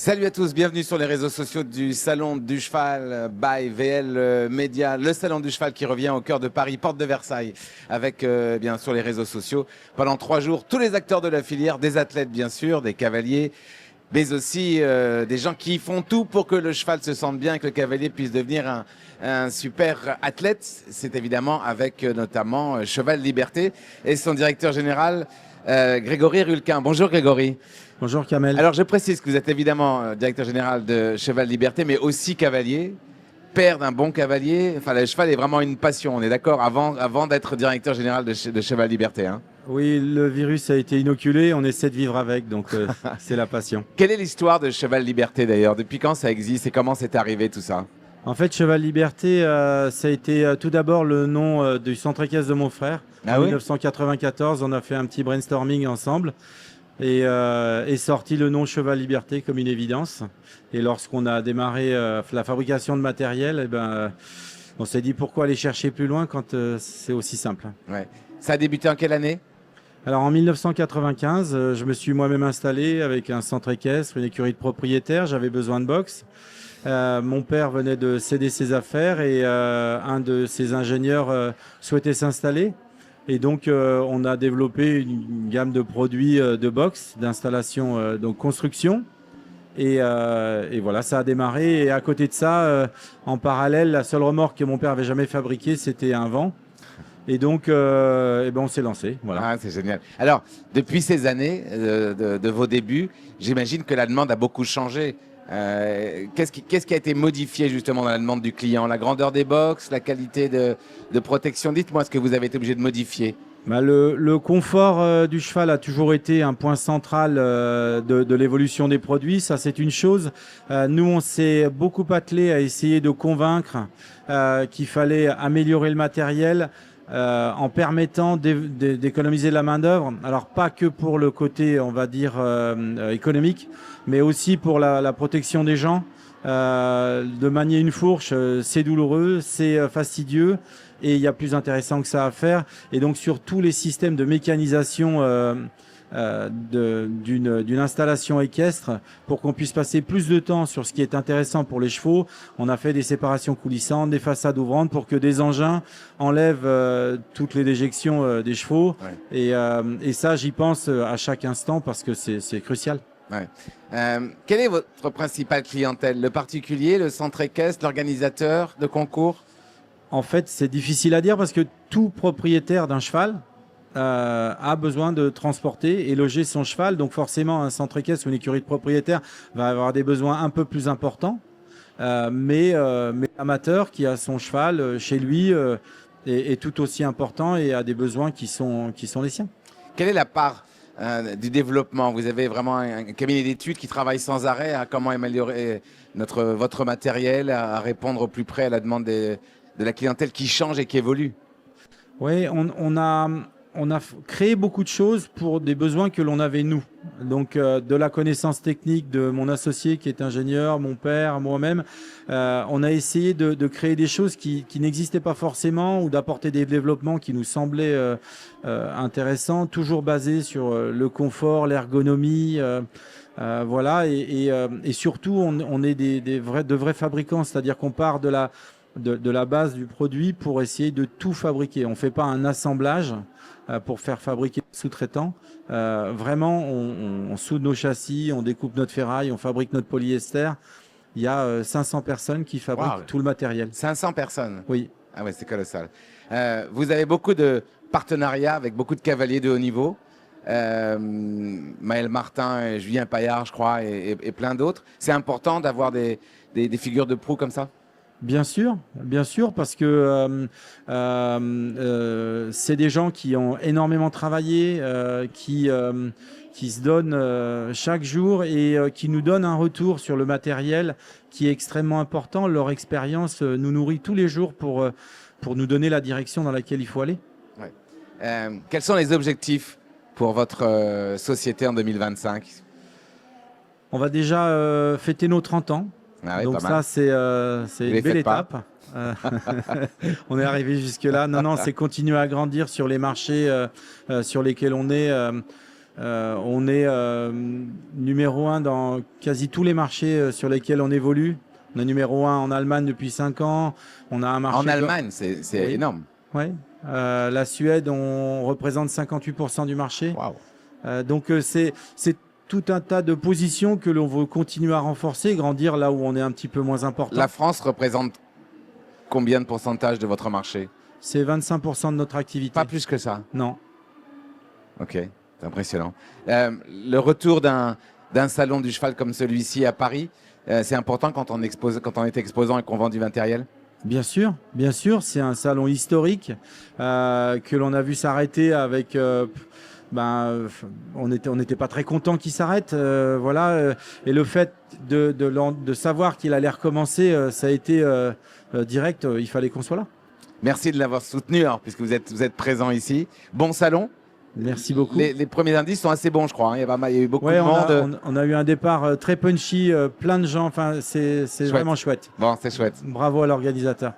Salut à tous, bienvenue sur les réseaux sociaux du Salon du Cheval by VL Média, le Salon du Cheval qui revient au cœur de Paris, porte de Versailles, avec bien sûr les réseaux sociaux. Pendant 3 jours, tous les acteurs de la filière, des athlètes bien sûr, des cavaliers, mais aussi des gens qui font tout pour que le cheval se sente bien et que le cavalier puisse devenir un super athlète. C'est évidemment avec notamment Cheval Liberté et son directeur général Grégory Rulquin. Bonjour Grégory. Bonjour Kamel. Alors je précise que vous êtes évidemment directeur général de Cheval Liberté, mais aussi cavalier, père d'un bon cavalier. Enfin, le cheval est vraiment une passion, on est d'accord, avant d'être directeur général de Cheval Liberté. Hein. Oui, le virus a été inoculé, on essaie de vivre avec, donc c'est la passion. Quelle est l'histoire de Cheval Liberté d'ailleurs? Depuis quand ça existe et comment c'est arrivé tout ça? En fait, Cheval Liberté, ça a été tout d'abord le nom du centre équestre de mon frère. En 1994, on a fait un petit brainstorming ensemble. Et est sorti le nom Cheval Liberté comme une évidence. Et lorsqu'on a démarré la fabrication de matériel, on s'est dit pourquoi aller chercher plus loin quand c'est aussi simple. Ouais. Ça a débuté en quelle année? Alors en 1995, je me suis moi-même installé avec un centre équestre, une écurie de propriétaires, j'avais besoin de boxe. Mon père venait de céder ses affaires et un de ses ingénieurs souhaitait s'installer. Et donc, on a développé une gamme de produits de boxe, d'installation, donc construction. Et voilà, ça a démarré. Et à côté de ça, en parallèle, la seule remorque que mon père avait jamais fabriquée, c'était un vent. Et donc, on s'est lancé. Voilà. Ah, c'est génial. Alors, depuis ces années de vos débuts, j'imagine que la demande a beaucoup changé. Qu'est-ce qui a été modifié justement dans la demande du client? La grandeur des box, la qualité de protection? Dites-moi ce que vous avez été obligé de modifier. Le confort du cheval a toujours été un point central de l'évolution des produits. Ça, c'est une chose. Nous, on s'est beaucoup attelé à essayer de convaincre qu'il fallait améliorer le matériel en permettant d'économiser la main-d'œuvre. Alors, pas que pour le côté, on va dire, économique, mais aussi pour la protection des gens. De manier une fourche, c'est douloureux, c'est fastidieux et il y a plus intéressant que ça à faire. Et donc sur tous les systèmes de mécanisation d'une installation équestre, pour qu'on puisse passer plus de temps sur ce qui est intéressant pour les chevaux, on a fait des séparations coulissantes, des façades ouvrantes pour que des engins enlèvent toutes les déjections des chevaux. Ouais. Et ça, j'y pense à chaque instant parce que c'est crucial. Ouais. Quelle est votre principale clientèle? Le particulier, le centre équestre, l'organisateur de concours? En fait, c'est difficile à dire parce que tout propriétaire d'un cheval a besoin de transporter et loger son cheval. Donc forcément, un centre équestre ou une écurie de propriétaire va avoir des besoins un peu plus importants. Mais l'amateur qui a son cheval chez lui est tout aussi important et a des besoins qui sont les siens. Quelle est la part du développement? Vous avez vraiment un cabinet d'études qui travaille sans arrêt à comment améliorer votre matériel, à répondre au plus près à la demande de la clientèle qui change et qui évolue. Oui, on a créé beaucoup de choses pour des besoins que l'on avait nous. Donc de la connaissance technique de mon associé qui est ingénieur, mon père, moi-même, on a essayé de créer des choses qui n'existaient pas forcément ou d'apporter des développements qui nous semblaient intéressants, toujours basés sur le confort, l'ergonomie. Voilà, et surtout, on est de vrais fabricants, c'est-à-dire qu'on part de la base du produit pour essayer de tout fabriquer. On ne fait pas un assemblage pour faire fabriquer sous-traitants. Vraiment, on soude nos châssis, on découpe notre ferraille, on fabrique notre polyester. Il y a 500 personnes qui fabriquent tout le matériel. 500 personnes? Oui. Ah ouais, c'est colossal. Vous avez beaucoup de partenariats avec beaucoup de cavaliers de haut niveau. Maël Martin, Julien Paillard, je crois, et plein d'autres. C'est important d'avoir des figures de proue comme ça? Bien sûr, parce que c'est des gens qui ont énormément travaillé, qui se donnent chaque jour et qui nous donnent un retour sur le matériel qui est extrêmement important. Leur expérience nous nourrit tous les jours pour nous donner la direction dans laquelle il faut aller. Ouais. Quels sont les objectifs pour votre société en 2025? On va déjà fêter nos 30 ans. Ah oui, donc ça, c'est une belle étape. On est arrivé jusque-là. Non, c'est continuer à grandir sur les marchés sur lesquels on est. On est numéro 1 dans quasi tous les marchés sur lesquels on évolue. On est numéro 1 en Allemagne depuis 5 ans. On a un marché En Allemagne, c'est Oui. énorme. Ouais. La Suède, on représente 58% du marché. Waouh. Donc c'est tout un tas de positions que l'on veut continuer à renforcer, grandir là où on est un petit peu moins important. La France représente combien de pourcentage de votre marché? C'est 25% de notre activité. Pas plus que ça. Non. Ok, c'est impressionnant. Le retour d'un salon du cheval comme celui-ci à Paris, c'est important quand on est exposant et qu'on vend du matériel? Bien sûr, c'est un salon historique que l'on a vu s'arrêter avec. On n'était pas très content qu'il s'arrête, voilà. Et le fait de savoir qu'il allait recommencer, ça a été direct. Il fallait qu'on soit là. Merci de l'avoir soutenu, alors, puisque vous êtes présent ici. Bon salon. Merci beaucoup. Les premiers indices sont assez bons, je crois. Hein. Il y a eu beaucoup de on monde. on a eu un départ très punchy, plein de gens. Enfin, c'est vraiment chouette. Bon, c'est chouette. Bravo à l'organisateur.